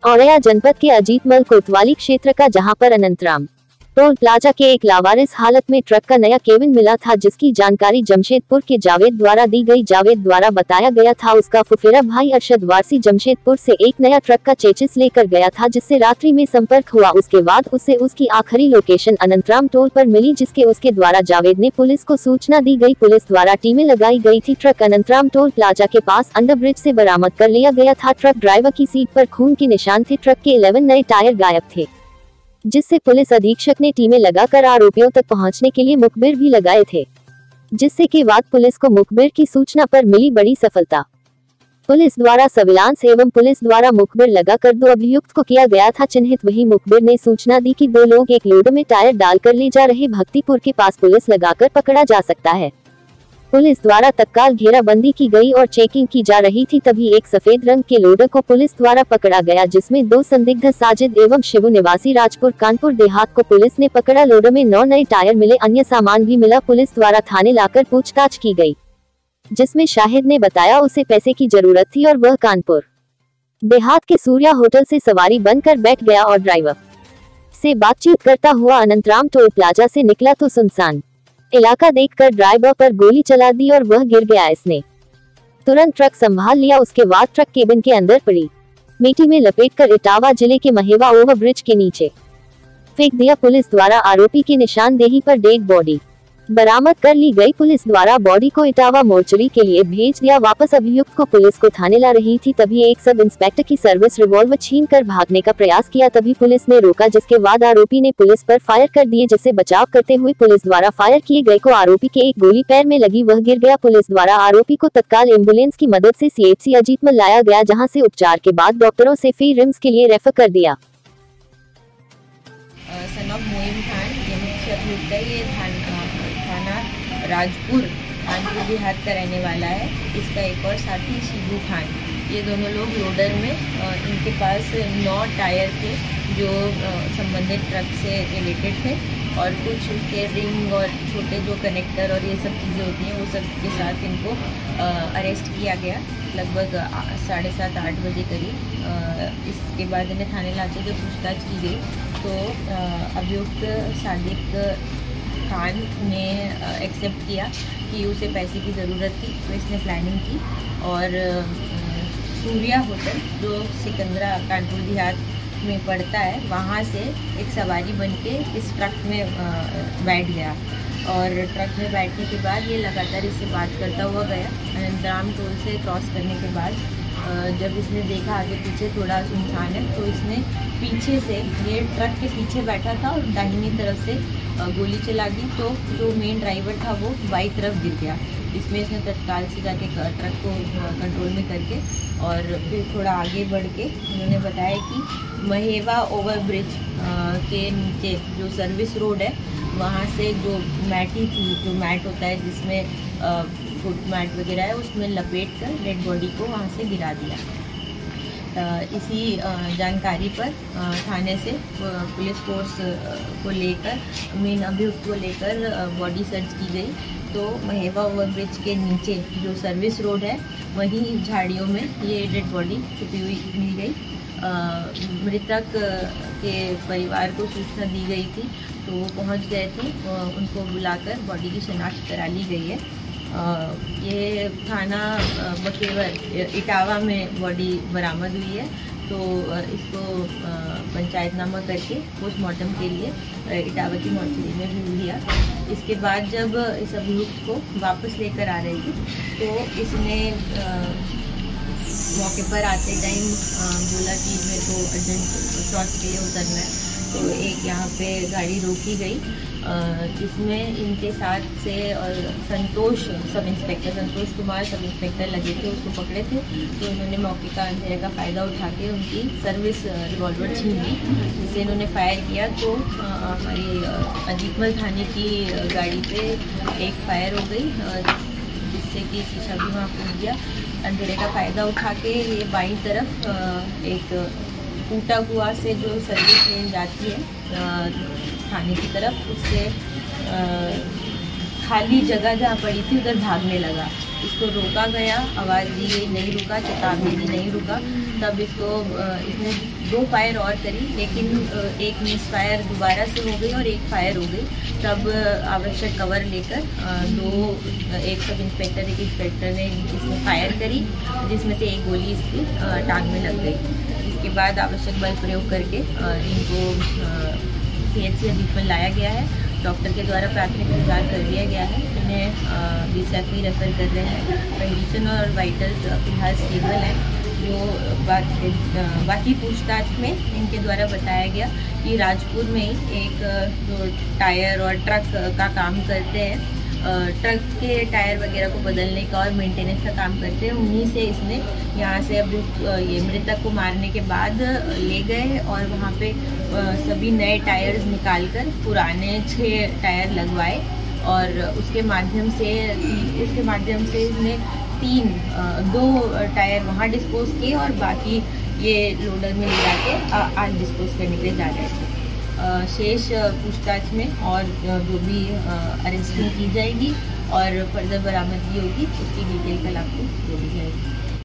औरैया जनपद के अजीतमल कोतवाली क्षेत्र का, जहां पर अनंतराम टोल प्लाजा के एक लावारिस हालत में ट्रक का नया केबिन मिला था, जिसकी जानकारी जमशेदपुर के जावेद द्वारा दी गई। जावेद द्वारा बताया गया था उसका फुफेरा भाई अरशद वारसी जमशेदपुर से एक नया ट्रक का चेचिस लेकर गया था, जिससे रात्रि में संपर्क हुआ। उसके बाद उसे उसकी आखिरी लोकेशन अनंतराम टोल पर मिली, जिसके उसके द्वारा जावेद ने पुलिस को सूचना दी गई। पुलिस द्वारा टीमें लगाई गई थी। ट्रक अनंतराम टोल प्लाजा के पास अंडरब्रिज से बरामद कर लिया गया था। ट्रक ड्राइवर की सीट पर खून के निशान थे। ट्रक के 11 नए टायर गायब थे, जिससे पुलिस अधीक्षक ने टीमें लगाकर आरोपियों तक पहुंचने के लिए मुखबिर भी लगाए थे, जिससे के बाद पुलिस को मुखबिर की सूचना पर मिली बड़ी सफलता। पुलिस द्वारा सर्विलांस एवं पुलिस द्वारा मुखबिर लगाकर 2 अभियुक्त को किया गया था चिन्हित। वही मुखबिर ने सूचना दी कि 2 लोग एक लोड में टायर डालकर ले जा रहे भक्तिपुर के पास पुलिस लगाकर पकड़ा जा सकता है। पुलिस द्वारा तत्काल घेराबंदी की गई और चेकिंग की जा रही थी। तभी एक सफेद रंग के लोडर को पुलिस द्वारा पकड़ा गया, जिसमें 2 संदिग्ध साजिद एवं शिवू निवासी राजपुर कानपुर देहात को पुलिस ने पकड़ा। लोडर में 9 नए टायर मिले, अन्य सामान भी मिला। पुलिस द्वारा थाने लाकर पूछताछ की गई, जिसमें शाहिद ने बताया उसे पैसे की जरूरत थी और वह कानपुर देहात के सूर्या होटल से सवारी बनकर बैठ गया और ड्राइवर से बातचीत करता हुआ अनंतराम टोल प्लाजा से निकला तो सुनसान इलाका देखकर ड्राइवर पर गोली चला दी और वह गिर गया। इसने तुरंत ट्रक संभाल लिया। उसके बाद ट्रक केबिन के अंदर पड़ी मिट्टी में लपेटकर इटावा जिले के महेवा ओवरब्रिज के नीचे फेंक दिया। पुलिस द्वारा आरोपी की निशानदेही पर डेड बॉडी बरामद कर ली गई। पुलिस द्वारा बॉडी को इटावा मोर्चरी के लिए भेज दिया वापस। अभियुक्त को पुलिस को थाने ला रही थी, तभी एक सब इंस्पेक्टर की सर्विस रिवॉल्वर छीनकर भागने का प्रयास किया। तभी पुलिस ने रोका, जिसके बाद आरोपी ने पुलिस पर फायर कर दिए, जिससे बचाव करते हुए पुलिस द्वारा फायर किए गए को आरोपी के एक गोली पैर में लगी, वह गिर गया। पुलिस द्वारा आरोपी को तत्काल एम्बुलेंस की मदद से CHC अजीतमल लाया गया, जहाँ से उपचार के बाद डॉक्टरों से फिर रिम्स के लिए रेफर कर दिया। राजपुर कानपुर देहात का रहने वाला है। इसका एक और साथी शिबू खान, ये दोनों लोग लोडर में इनके पास 9 टायर थे जो संबंधित ट्रक से रिलेटेड थे, और कुछ उसके रिंग और छोटे जो कनेक्टर और ये सब चीज़ें होती हैं वो सब के साथ इनको अरेस्ट किया गया लगभग 7:30-8 बजे करीब। इसके बाद इन्हें थाने लाके जब पूछताछ की गई तो अभियुक्त सादिक खान ने एक्सेप्ट किया कि उसे पैसे की ज़रूरत थी, तो इसने प्लानिंग की और सूर्या होटल जो सिकंदरा कानपुर देहात में पड़ता है वहाँ से एक सवारी बनके इस ट्रक में बैठ गया। और ट्रक में बैठने के बाद ये लगातार इससे बात करता हुआ गया। अनंतराम टोल से क्रॉस करने के बाद जब इसने देखा आगे पीछे थोड़ा सुनसान है, तो इसने पीछे से, ये ट्रक के पीछे बैठा था और दाहिनी तरफ से गोली चला दी, तो जो मेन ड्राइवर था वो बाई तरफ गिर गया। इसमें इसने तत्काल से जाके ट्रक को कंट्रोल में करके और फिर थोड़ा आगे बढ़ के उन्होंने बताया कि महेवा ओवरब्रिज के नीचे जो सर्विस रोड है वहाँ से जो मैटी थी, जो मैट होता है जिसमें फुट मैट वगैरह है, उसमें लपेट कर डेड बॉडी को वहाँ से गिरा दिया। इसी जानकारी पर थाने से पुलिस फोर्स को लेकर, मेन अभियुक्त को लेकर बॉडी सर्च की गई, तो महेवा ओवरब्रिज के नीचे जो सर्विस रोड है वहीं झाड़ियों में ये डेड बॉडी छुपी हुई मिल गई। मृतक के परिवार को सूचना दी गई थी, तो वो पहुंच गए थे, उनको बुलाकर बॉडी की शनाख्त करा ली गई है। ये थाना बकेवर इटावा में बॉडी बरामद हुई है, तो इसको पंचायतनामा करके पोस्टमार्टम के लिए इटावा की मोर्चरी में भेज दिया। इसके बाद जब इस अभियुक्त को वापस लेकर आ रही थी, तो इसने मौके पर आते टाइम बोला कि मेरे को अर्जेंट शॉर्ट्स के लिए उतरना है, तो एक यहाँ पे गाड़ी रोकी गई जिसमें इनके साथ से और संतोष कुमार सब इंस्पेक्टर लगे थे, उसको पकड़े थे। तो इन्होंने मौके का अंधेरे का फ़ायदा उठा के उनकी सर्विस रिवॉल्वर छीन ली, जिससे इन्होंने फायर किया। तो हमारी अजीतमल थाने की गाड़ी पे एक फायर हो गई, जिससे कि शीशा भी वहाँ फूट गया। अंधेरे का फ़ायदा उठा के ये बाईं तरफ एक टूटा कुआ से जो सर्विस लेन जाती है थाने की तरफ, उससे खाली जगह जहाँ पड़ी थी उधर भागने लगा। इसको रोका गया, आवाज़ दी गई, नहीं रुका, चेतावनी दी, नहीं रुका। तब इसने 2 फायर और करी, लेकिन एक मिस फायर दोबारा से हो गई और एक फायर हो गई। तब आवश्यक कवर लेकर एक सब इंस्पेक्टर एक इंस्पेक्टर ने इसमें फायर करी, जिसमें से एक गोली इसकी टांग में लग गई। इसके बाद आवश्यक बल प्रयोग करके इनको CHC अजीत में लाया गया है। डॉक्टर के द्वारा प्राथमिक उपचार कर दिया गया है। इन्हें BSF रेफर कर रहे हैं। कंडीशन और वाइटल्स फिलहाल स्टेबल हैं। जो बाकी पूछताछ में इनके द्वारा बताया गया कि राजपुर में ही एक जो टायर और ट्रक का काम करते हैं, ट्रक के टायर वगैरह को बदलने का और मेंटेनेंस का काम करते हैं, उन्हीं से इसने यहाँ से अब ये मृतक को मारने के बाद ले गए और वहाँ पे सभी नए टायर्स निकालकर पुराने 6 टायर लगवाए और उसके माध्यम से इसने 2 टायर वहाँ डिस्पोज किए और बाकी ये लोडर में ले जाके आज डिस्पोज करने के लिए जा रहे थे। शेष पूछताछ में और जो भी अरेस्टिंग की जाएगी और फर्दर बरामदगी होगी उसकी डिटेल कल आपको दे दी जाएगी।